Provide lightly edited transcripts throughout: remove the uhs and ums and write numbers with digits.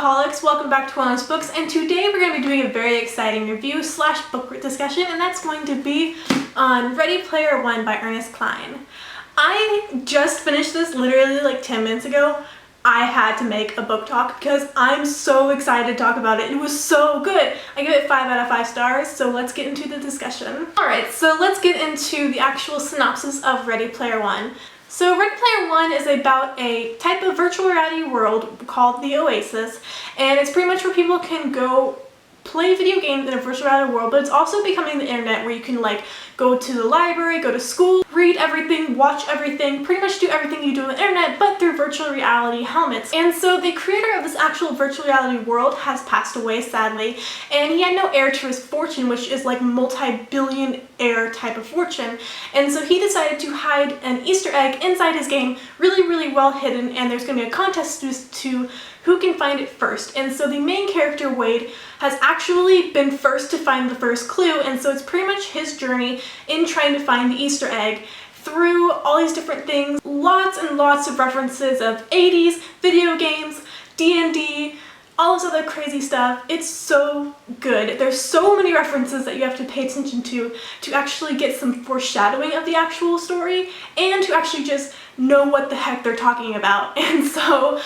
Bookaholics, welcome back to Wanderlust Books, and today we're going to be doing a very exciting review slash book discussion, and that's going to be on Ready Player One by Ernest Cline. I just finished this literally like 10 minutes ago. I had to make a book talk because I'm so excited to talk about it. It was so good. I give it 5 out of 5 stars, so let's get into the discussion. Alright, so let's get into the actual synopsis of Ready Player One. So Ready Player One is about a type of virtual reality world called the Oasis, and it's pretty much where people can go play video games in a virtual reality world, but it's also becoming the internet where you can like go to the library, go to school, read everything, watch everything, pretty much do everything you do on the internet, but through virtual reality helmets. And so the creator of this actual virtual reality world has passed away, sadly, and he had no heir to his fortune, which is like multi-billionaire type of fortune. And so he decided to hide an Easter egg inside his game, really well hidden, and there's going to be a contest to who can find it first. And so the main character, Wade, has actually been first to find the first clue, and so it's pretty much his journey in trying to find the Easter egg through all these different things. Lots and lots of references of 80s, video games, D&D, all this other crazy stuff. It's so good. There's so many references that you have to pay attention to actually get some foreshadowing of the actual story and to actually just know what the heck they're talking about. And so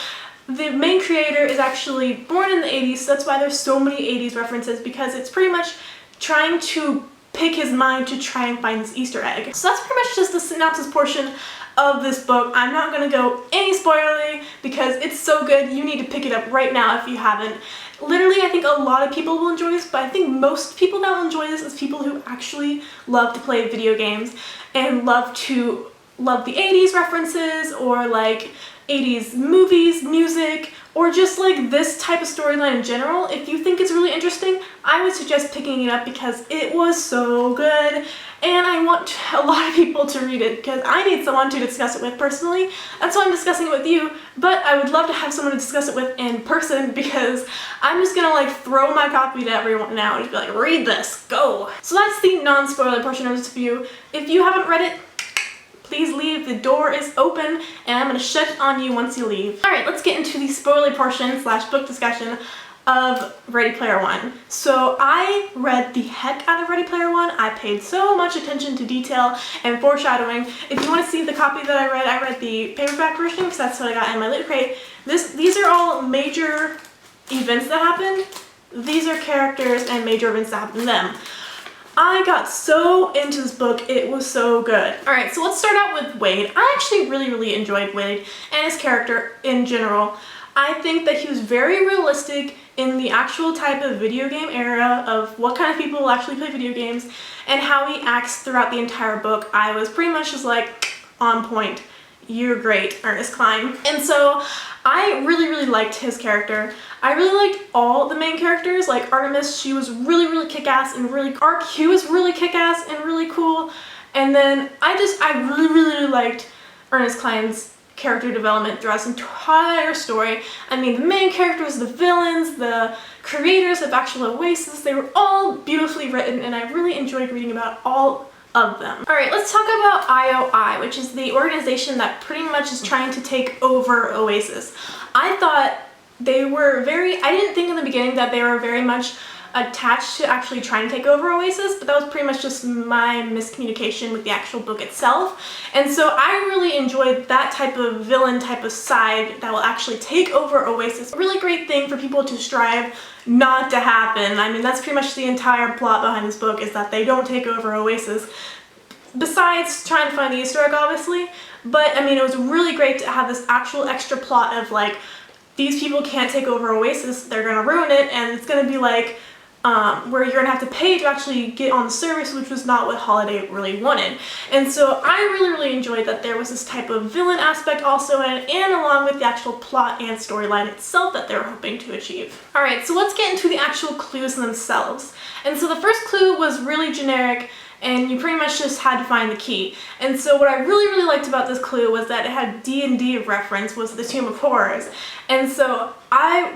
the main creator is actually born in the 80s, so that's why there's so many 80s references, because it's pretty much trying to pick his mind to try and find this Easter egg. So that's pretty much just the synopsis portion of this book. I'm not going to go any spoilery because it's so good. You need to pick it up right now if you haven't. Literally, I think a lot of people will enjoy this, but I think most people that will enjoy this is people who actually love to play video games and love the 80s references, or like 80s movies, music, or just like this type of storyline in general. If you think it's really interesting, I would suggest picking it up because it was so good, and I want a lot of people to read it because I need someone to discuss it with personally. That's why I'm discussing it with you, but I would love to have someone to discuss it with in person because I'm just gonna like throw my copy to everyone now and just be like, read this, go! So that's the non-spoiler portion of this review. If you haven't read it, please leave. The door is open and I'm gonna shut it on you once you leave. Alright, let's get into the spoiler portion slash book discussion of Ready Player One. So I read the heck out of Ready Player One. I paid so much attention to detail and foreshadowing. If you want to see the copy that I read the paperback version because that's what I got in my loot crate. These are all major events that happened. These are characters and major events that happened to them. I got so into this book, it was so good. Alright, so let's start out with Wade. I actually really enjoyed Wade and his character in general. I think that he was very realistic in the actual type of video game era of what kind of people will actually play video games and how he acts throughout the entire book. I was pretty much just like, on point. You're great, Ernest Cline. And so I really liked his character. I really liked all the main characters. Like Artemis, she was really kick-ass and really Ark, he was really kick-ass and really cool. And then I really liked Ernest Cline's character development throughout his entire story. I mean, the main characters, the villains, the creators of actual Oasis, they were all beautifully written, and I really enjoyed reading about all of them. Alright, let's talk about IOI, which is the organization that pretty much is trying to take over Oasis. I thought they were I didn't think in the beginning that they were very much attached to actually trying to take over Oasis, but that was pretty much just my miscommunication with the actual book itself. And so I really enjoyed that type of villain type of side that will actually take over Oasis. A really great thing for people to strive not to happen. I mean, that's pretty much the entire plot behind this book, is that they don't take over Oasis. Besides trying to find the Easter egg, obviously. But I mean, it was really great to have this actual extra plot of like, these people can't take over Oasis, they're gonna ruin it, and it's gonna be like where you're gonna have to pay to actually get on the service, which was not what Holiday really wanted. And so I really enjoyed that there was this type of villain aspect also in it, and along with the actual plot and storyline itself that they were hoping to achieve. Alright, so let's get into the actual clues themselves. And so the first clue was really generic, and you pretty much just had to find the key. And so what I really liked about this clue was that it had D&D reference, was the Tomb of Horrors. And so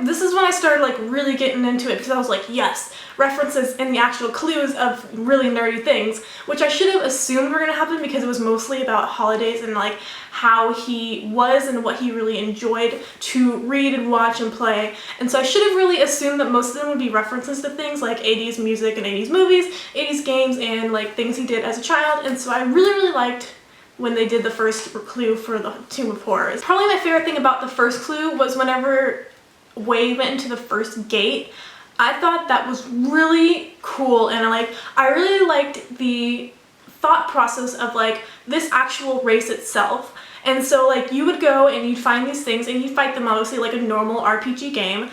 this is when I started like really getting into it, because I was like, yes, references in the actual clues of really nerdy things, which I should have assumed were gonna happen because it was mostly about holidays and like how he was and what he really enjoyed to read and watch and play. And so I should have really assumed that most of them would be references to things like 80s music and 80s movies, 80s games, and like things he did as a child. And so I really liked when they did the first clue for the Tomb of Horrors. Probably my favorite thing about the first clue was whenever Wade went into the first gate. I thought that was really cool, and I really liked the thought process of like this actual race itself. And so like you would go and you'd find these things and you'd fight them obviously like a normal RPG game.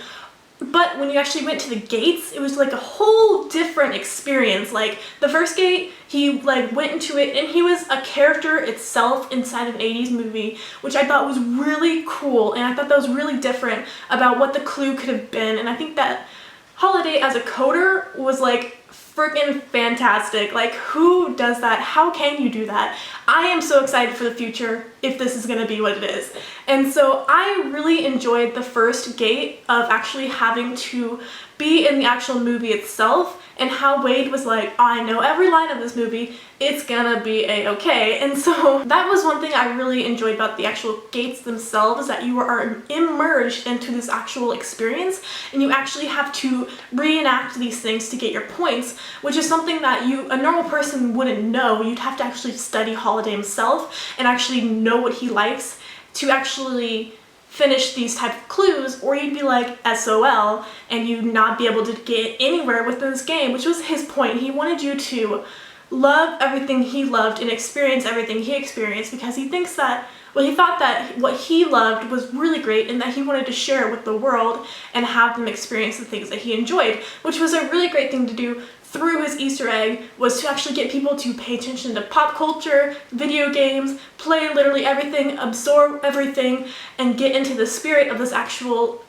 But when you actually went to the gates, it was like a whole different experience. Like the first gate, he like went into it and he was a character itself inside of an 80s movie, which I thought was really cool, and I thought that was really different about what the clue could have been. And I think that Holiday as a coder was like freaking fantastic. Like, who does that? How can you do that? I am so excited for the future if this is gonna be what it is. And so I really enjoyed the first gate of actually having to be in the actual movie itself, and how Wade was like, I know every line of this movie, it's gonna be a-okay. And so that was one thing I really enjoyed about the actual gates themselves, that you are immersed into this actual experience and you actually have to reenact these things to get your points, which is something that a normal person wouldn't know. You'd have to actually study Holiday himself and actually know what he likes to actually finish these type of clues, or you'd be like SOL and you'd not be able to get anywhere within this game, which was his point. He wanted you to love everything he loved and experience everything he experienced, because he thinks that, well, he thought that what he loved was really great and that he wanted to share it with the world and have them experience the things that he enjoyed, which was a really great thing to do through his Easter egg, was to actually get people to pay attention to pop culture, video games, play literally everything, absorb everything, and get into the spirit of this actual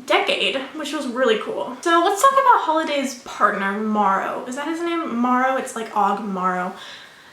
decade, which was really cool. So let's talk about Holiday's partner, Morrow. Is that his name? Morrow? It's like Og Morrow.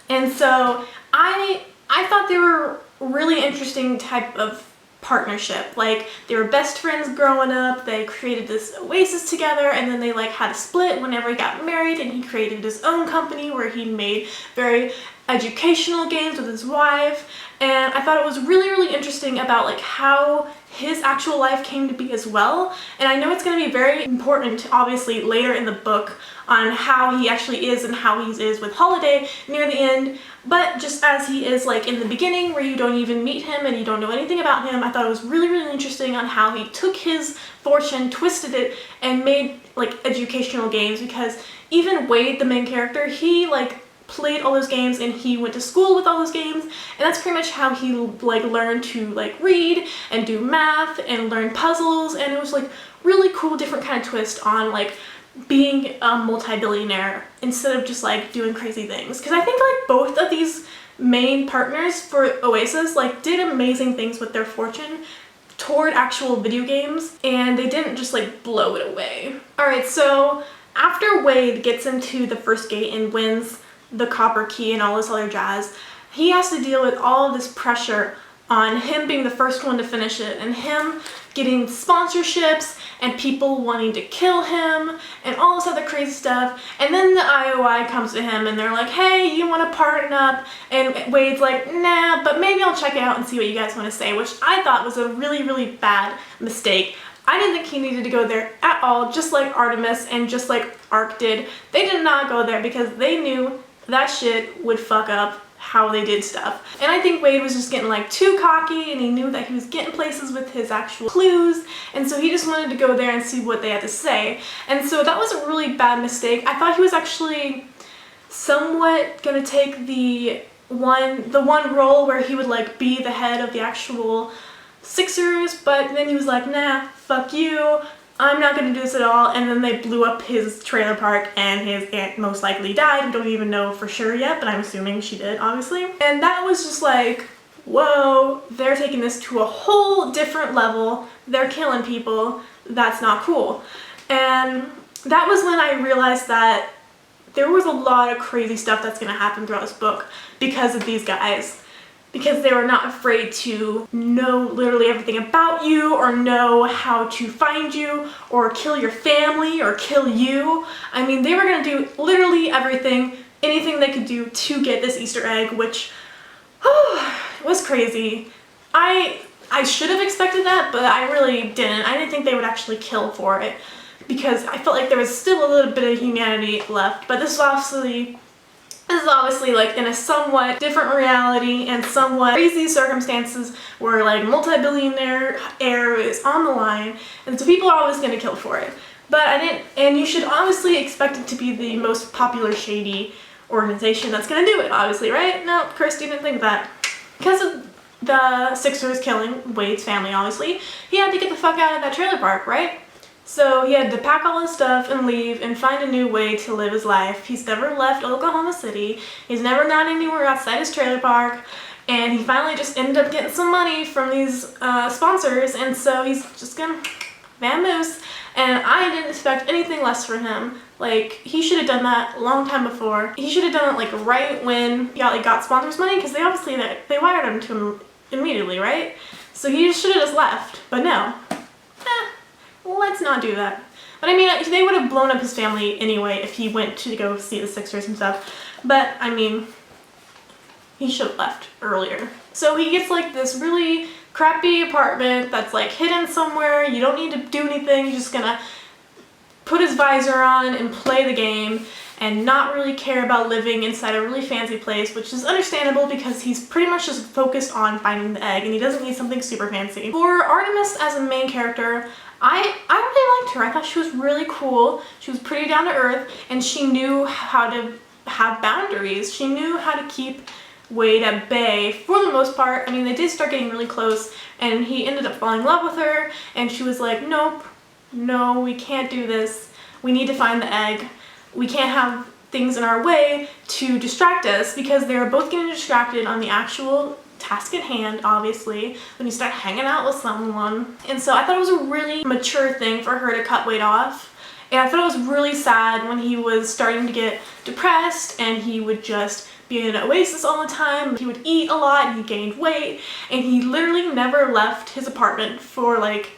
And so I thought they were really interesting type of partnership. Like, they were best friends growing up, they created this oasis together, and then they like had a split whenever he got married, and he created his own company where he made very educational games with his wife. And I thought it was really interesting about like how his actual life came to be as well. And I know it's going to be very important obviously later in the book on how he actually is and how he is with Holiday near the end, but just as he is like in the beginning where you don't even meet him and you don't know anything about him, I thought it was really interesting on how he took his fortune, twisted it, and made like educational games. Because even Wade, the main character, he like played all those games and he went to school with all those games, and that's pretty much how he like learned to like read and do math and learn puzzles. And it was like really cool, different kind of twist on like being a multi-billionaire instead of just like doing crazy things. Because I think like both of these main partners for Oasis like did amazing things with their fortune toward actual video games, and they didn't just like blow it away. Alright, so after Wade gets into the first gate and wins the copper key and all this other jazz, he has to deal with all of this pressure on him being the first one to finish it, and him getting sponsorships and people wanting to kill him and all this other crazy stuff. And then the IOI comes to him and they're like, hey, you want to partner up? And Wade's like, nah, but maybe I'll check it out and see what you guys want to say, which I thought was a really bad mistake. I didn't think he needed to go there at all, just like Artemis and just like Ark did. They did not go there because they knew that shit would fuck up how they did stuff. And I think Wade was just getting like too cocky, and he knew that he was getting places with his actual clues, and so he just wanted to go there and see what they had to say. And so that was a really bad mistake. I thought he was actually somewhat gonna take the one role where he would like be the head of the actual Sixers, but then he was like, nah, fuck you, I'm not gonna do this at all. And then they blew up his trailer park and his aunt most likely died. We don't even know for sure yet, but I'm assuming she did, obviously. And that was just like, whoa, they're taking this to a whole different level. They're killing people. That's not cool. And that was when I realized that there was a lot of crazy stuff that's gonna happen throughout this book because of these guys. because they were not afraid to know literally everything about you or know how to find you or kill your family or kill you. I mean, they were gonna do literally everything, anything they could do to get this Easter egg, which was crazy. I should have expected that, but I really didn't. I didn't think they would actually kill for it because I felt like there was still a little bit of humanity left, but this is obviously like in a somewhat different reality and somewhat crazy circumstances where like multi-billionaire heir is on the line, and so people are always going to kill for it. But I didn't, and you should honestly expect it to be the most popular shady organization that's going to do it, obviously, right? No, Kirsty didn't think that. Because of the Sixers killing Wade's family, obviously, he had to get the fuck out of that trailer park, right? So he had to pack all his stuff and leave and find a new way to live his life. He's never left Oklahoma City. He's never gone anywhere outside his trailer park. And he finally just ended up getting some money from these sponsors. And so he's just gonna vamoose. And I didn't expect anything less from him. Like, he should have done that a long time before. He should have done it like right when he got sponsors money, because they obviously, they wired him to him immediately, right? So he should have just left. But no. Let's not do that. But I mean, they would have blown up his family anyway if he went to go see the Sixers and stuff. But I mean, he should have left earlier. So he gets like this really crappy apartment that's like hidden somewhere. You don't need to do anything. You're just gonna put his visor on and play the game and not really care about living inside a really fancy place, which is understandable because he's pretty much just focused on finding the egg and he doesn't need something super fancy. For Artemis as a main character, I really liked her. I thought she was really cool. She was pretty down to earth, and she knew how to have boundaries. She knew how to keep Wade at bay for the most part. I mean, they did start getting really close, and he ended up falling in love with her, and she was like, nope, no, we can't do this. We need to find the egg. We can't have things in our way to distract us, because they were both getting distracted on the actual task at hand, obviously, when you start hanging out with someone. And so I thought it was a really mature thing for her to cut Wade off. And I thought it was really sad when he was starting to get depressed and he would just be in an oasis all the time. He would eat a lot and he gained weight, and he literally never left his apartment for like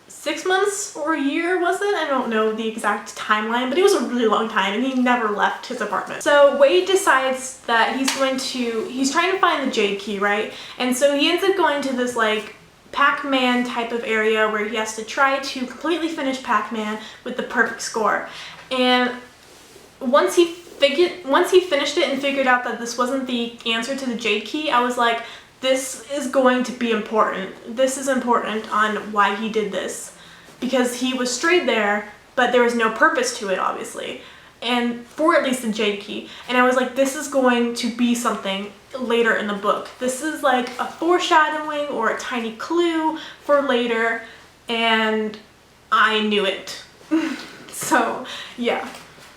6 months or a year, was it? I don't know the exact timeline, but it was a really long time, and he never left his apartment. So Wade decides that he's trying to find the Jade Key, right? And so he ends up going to this like Pac-Man type of area where he has to try to completely finish Pac-Man with the perfect score. And once he finished it and figured out that this wasn't the answer to the Jade Key, I was like, this is going to be important. This is important on why he did this. Because he was strayed there, but there was no purpose to it, obviously. And for at least the Jade Key. And I was like, this is going to be something later in the book. This is like a foreshadowing or a tiny clue for later. And I knew it. So, yeah.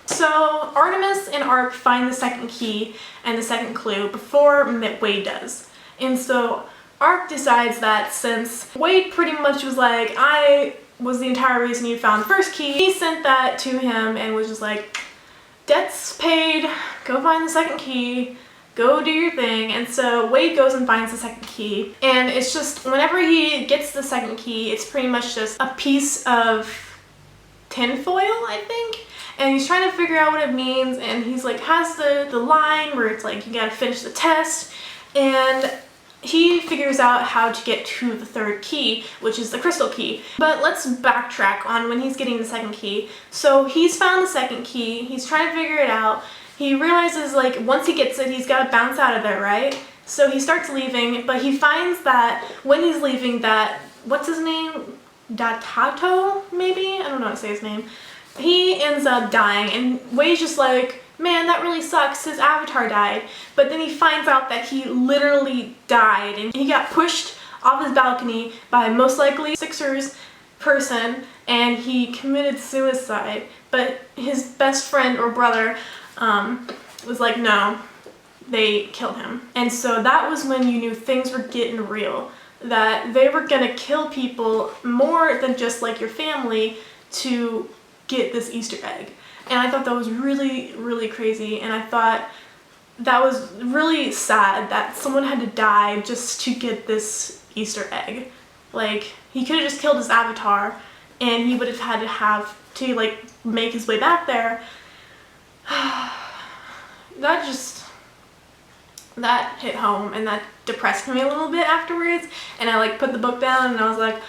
So Artemis and Ark find the second key and the second clue before Wade does. And so Ark decides that since Wade pretty much was like, I was the entire reason you found the first key, he sent that to him and was just like, debts paid, go find the second key, go do your thing. And so Wade goes and finds the second key, and it's just, whenever he gets the second key, it's pretty much just a piece of tinfoil, I think. And he's trying to figure out what it means, and he's like, has the line where it's like, you gotta finish the test. And he figures out how to get to the third key, which is the crystal key. But let's backtrack on when he's getting the second key. So he's found the second key, he's trying to figure it out. He realizes like once he gets it, he's got to bounce out of there, right? So he starts leaving, but he finds that when he's leaving that, what's his name? Datato, maybe? I don't know how to say his name. He ends up dying, and Wade's just like, man, that really sucks, his avatar died. But then he finds out that he literally died, and he got pushed off his balcony by most likely Sixers person, and he committed suicide. But his best friend or brother was like, no, they killed him. And so that was when you knew things were getting real, that they were gonna kill people more than just like your family to get this Easter egg. And I thought that was really, really crazy. And I thought that was really sad that someone had to die just to get this Easter egg. Like, he could have just killed his avatar and he would have had to like make his way back there. That hit home, and that depressed me a little bit afterwards, and I like put the book down and I was like,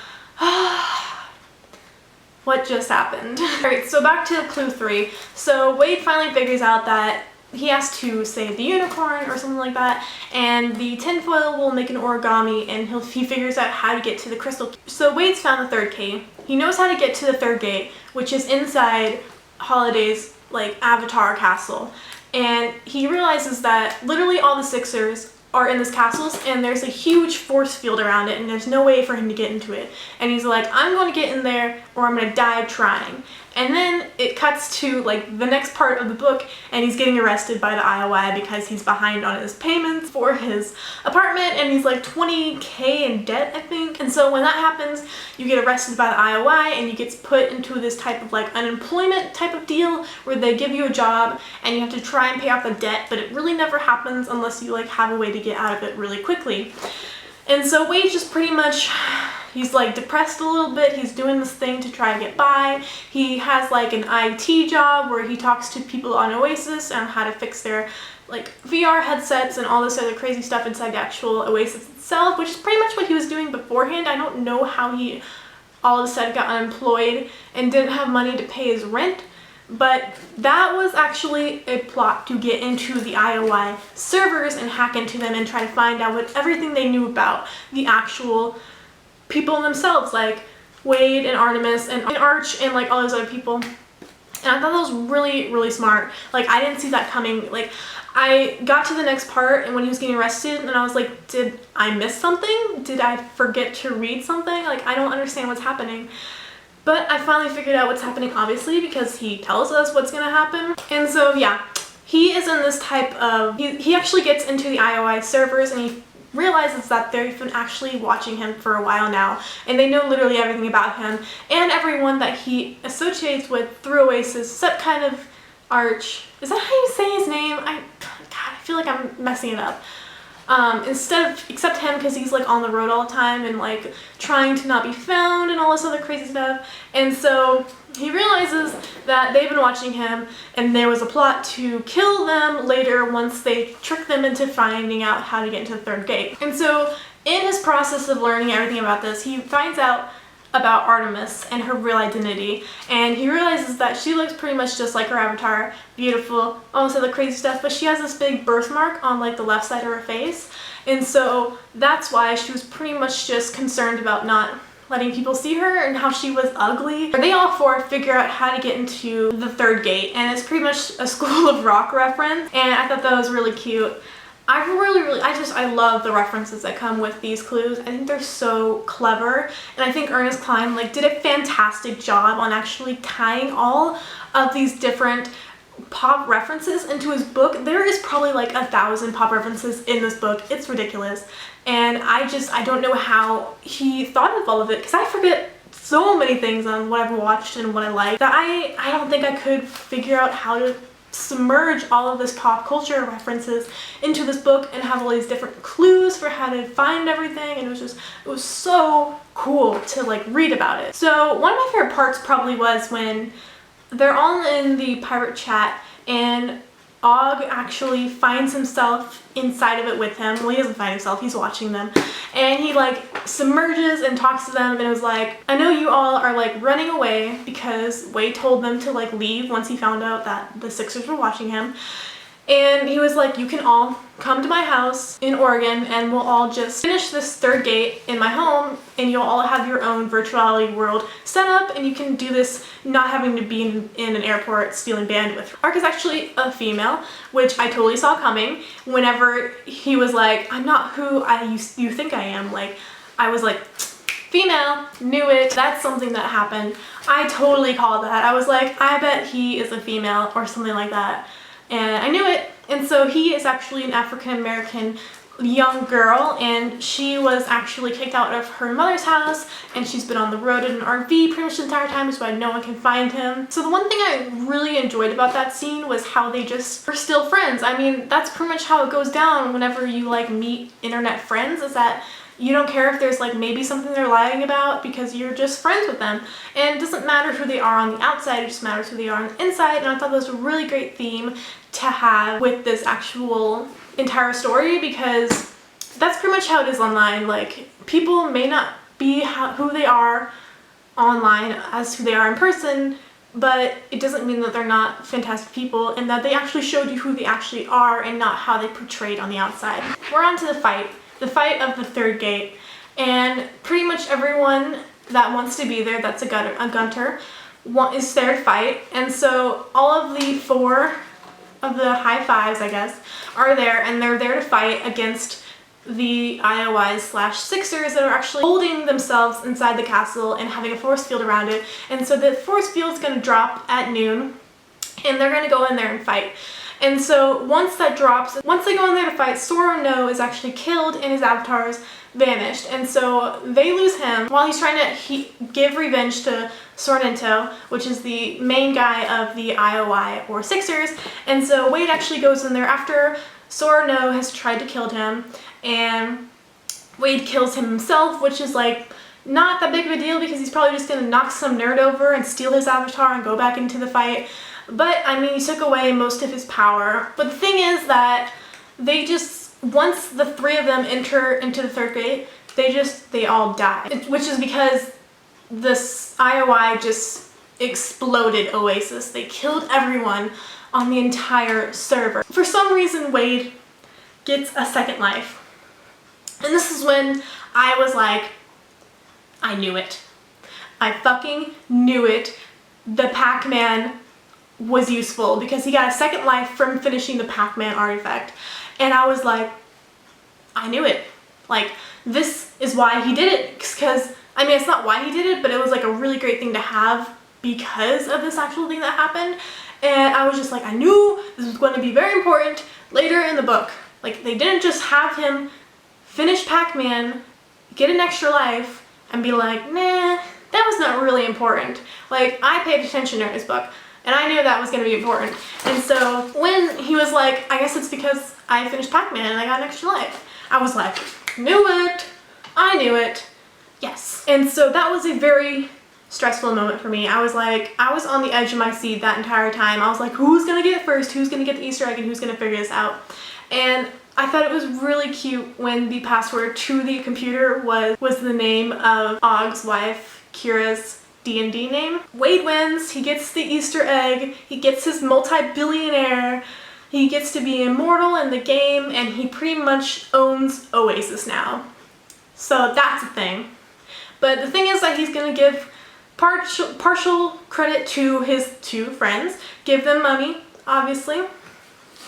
what just happened? Alright, so back to clue 3. So Wade finally figures out that he has to save the unicorn or something like that, and the tinfoil will make an origami, and he figures out how to get to the crystal. So Wade's found the third key. He knows how to get to the third gate, which is inside Holiday's like avatar castle. And he realizes that literally all the Sixers are in this castle, and there's a huge force field around it, and there's no way for him to get into it. And he's like, I'm going to get in there or I'm going to die trying. And then it cuts to like the next part of the book, and he's getting arrested by the IOI because he's behind on his payments for his apartment, and he's like $20,000 in debt, I think. And so when that happens, you get arrested by the IOI and you get put into this type of like unemployment type of deal where they give you a job and you have to try and pay off the debt, but it really never happens unless you like have a way to get out of it really quickly. And so Wade just pretty much, he's like depressed a little bit. He's doing this thing to try and get by. He has like an IT job where he talks to people on Oasis on how to fix their like VR headsets and all this other crazy stuff inside the actual Oasis itself, which is pretty much what he was doing beforehand. I don't know how he all of a sudden got unemployed and didn't have money to pay his rent. But that was actually a plot to get into the IOI servers and hack into them and try to find out what everything they knew about the actual people themselves, like Wade and Artemis and Arch and like all those other people. And I thought that was really, really smart. Like, I didn't see that coming. Like, I got to the next part and when he was getting arrested, and I was like, did I miss something? Did I forget to read something? Like, I don't understand what's happening. But I finally figured out what's happening, obviously, because he tells us what's gonna happen. And so, yeah, he is in this type of, he actually gets into the IOI servers, and he realizes that they've been actually watching him for a while now, and they know literally everything about him and everyone that he associates with through Oasis, except kind of Arch. Is that how you say his name? God, I feel like I'm messing it up. Except him, because he's like on the road all the time and like trying to not be found and all this other crazy stuff. And so he realizes that they've been watching him, and there was a plot to kill them later once they trick them into finding out how to get into the third gate. And so in his process of learning everything about this, he finds out about Artemis and her real identity, and he realizes that she looks pretty much just like her avatar, beautiful, all this other crazy stuff, but she has this big birthmark on like the left side of her face, and so that's why she was pretty much just concerned about not letting people see her and how she was ugly. They all four figure out how to get into the third gate, and it's pretty much a School of Rock reference, and I thought that was really cute. I love the references that come with these clues. I think they're so clever, and I think Ernest Cline like did a fantastic job on actually tying all of these different pop references into his book. There is probably like 1,000 pop references in this book. It's ridiculous, and I don't know how he thought of all of it, because I forget so many things on what I've watched and what I like that I don't think I could figure out how to submerge all of this pop culture references into this book and have all these different clues for how to find everything, and it was so cool to like read about it. So one of my favorite parts probably was when they're all in the pirate chat and Og actually finds himself inside of it with him. Well, he doesn't find himself, he's watching them. And he like submerges and talks to them, and it was like, I know you all are like running away because Wade told them to like leave once he found out that the Sixers were watching him. And he was like, you can all come to my house in Oregon and we'll all just finish this third gate in my home, and you'll all have your own virtuality world set up, and you can do this not having to be in an airport stealing bandwidth. Ark is actually a female, which I totally saw coming. Whenever he was like, I'm not who you think I am, like, I was like, female, knew it. That's something that happened. I totally called that. I was like, I bet he is a female or something like that. And I knew it. And so he is actually an African-American young girl, and she was actually kicked out of her mother's house, and she's been on the road in an RV pretty much the entire time, which is why no one can find him. So the one thing I really enjoyed about that scene was how they just were still friends. I mean, that's pretty much how it goes down whenever you like meet internet friends, is that you don't care if there's like maybe something they're lying about because you're just friends with them. And it doesn't matter who they are on the outside, it just matters who they are on the inside. And I thought that was a really great theme to have with this actual entire story, because that's pretty much how it is online. Like, people may not be who they are online as who they are in person, but it doesn't mean that they're not fantastic people and that they actually showed you who they actually are and not how they portrayed on the outside. We're on to the fight of the third gate, and pretty much everyone that wants to be there that's a gunter is there to fight. And so all of the 4 of the high fives, I guess, are there, and they're there to fight against the IOIs/Sixers that are actually holding themselves inside the castle and having a force field around it. And so the force field is going to drop at noon, and they're going to go in there and fight. And so once that drops, once they go in there to fight, Sora No is actually killed and his avatar's vanished. And so they lose him while he's trying to give revenge to Sorrento, which is the main guy of the IOI or Sixers. And so Wade actually goes in there after Sora No has tried to kill him, and Wade kills him himself, which is like not that big of a deal because he's probably just gonna knock some nerd over and steal his avatar and go back into the fight. But I mean, he took away most of his power. But the thing is that they just, once the 3 of them enter into the third gate, they all die. Which is because this IOI just exploded Oasis. They killed everyone on the entire server. For some reason, Wade gets a second life. And this is when I was like, I knew it. I fucking knew it. The Pac-Man was useful because he got a second life from finishing the Pac-Man artifact. And I was like, I knew it. Like, this is why he did it. Because, I mean, it's not why he did it, but it was like a really great thing to have because of this actual thing that happened. And I was just like, I knew this was going to be very important later in the book. Like, they didn't just have him finish Pac-Man, get an extra life, and be like, nah, that was not really important. Like, I paid attention during this book, and I knew that was going to be important. And so when he was like, I guess it's because I finished Pac-Man and I got an extra life, I was like, knew it, I knew it, yes. And so that was a very stressful moment for me. I was on the edge of my seat that entire time. I was like, who's gonna get it first? Who's gonna get the Easter egg and who's gonna figure this out? And I thought it was really cute when the password to the computer was the name of Og's wife, Kira's D&D name. Wade wins, he gets the Easter egg, he gets his multi-billionaire, he gets to be immortal in the game, and he pretty much owns Oasis now. So that's a thing. But the thing is that he's gonna give partial credit to his 2 friends, give them money, obviously,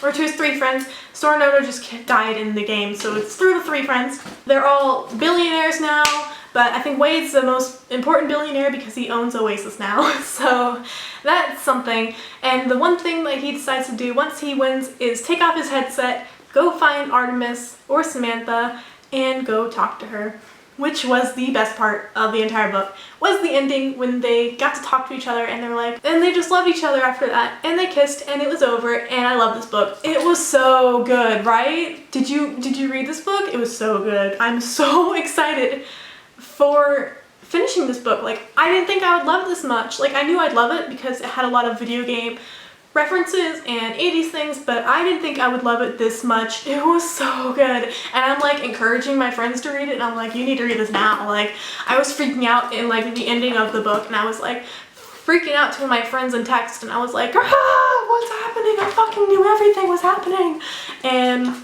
or to his 3 friends. Sorrento just died in the game, so it's through the 3 friends. They're all billionaires now, but I think Wade's the most important billionaire because he owns Oasis now, so that's something. And the one thing that he decides to do once he wins is take off his headset, go find Artemis or Samantha, and go talk to her. Which was the best part of the entire book, was the ending when they got to talk to each other and they just loved each other after that, and they kissed and it was over, and I love this book. It was so good, right? Did you read this book? It was so good. I'm so excited for finishing this book. Like, I didn't think I would love it this much. Like, I knew I'd love it because it had a lot of video game references and 80s things, but I didn't think I would love it this much. It was so good. And I'm like encouraging my friends to read it, and I'm like, you need to read this now. Like, I was freaking out in like the ending of the book, and I was like freaking out to my friends in text, and I was like, ah, what's happening? I fucking knew everything was happening. And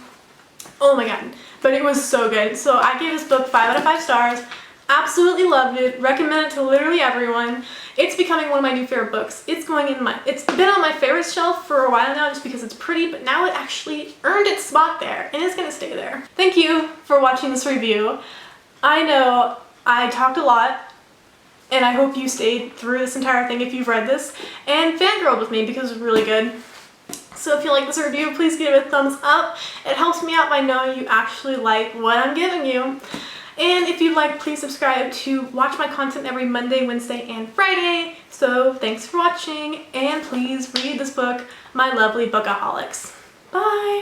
oh my god. But it was so good. So I gave this book 5 out of 5 stars. Absolutely loved it. Recommend it to literally everyone. It's becoming one of my new favorite books. It's been on my favorite shelf for a while now just because it's pretty, but now it actually earned its spot there, and it's gonna stay there. Thank you for watching this review. I know I talked a lot, and I hope you stayed through this entire thing if you've read this, and fangirled with me because it was really good. So if you like this review, please give it a thumbs up. It helps me out by knowing you actually like what I'm giving you. And if you'd like, please subscribe to watch my content every Monday, Wednesday, and Friday. So thanks for watching, and please read this book, My Lovely Bookaholics. Bye!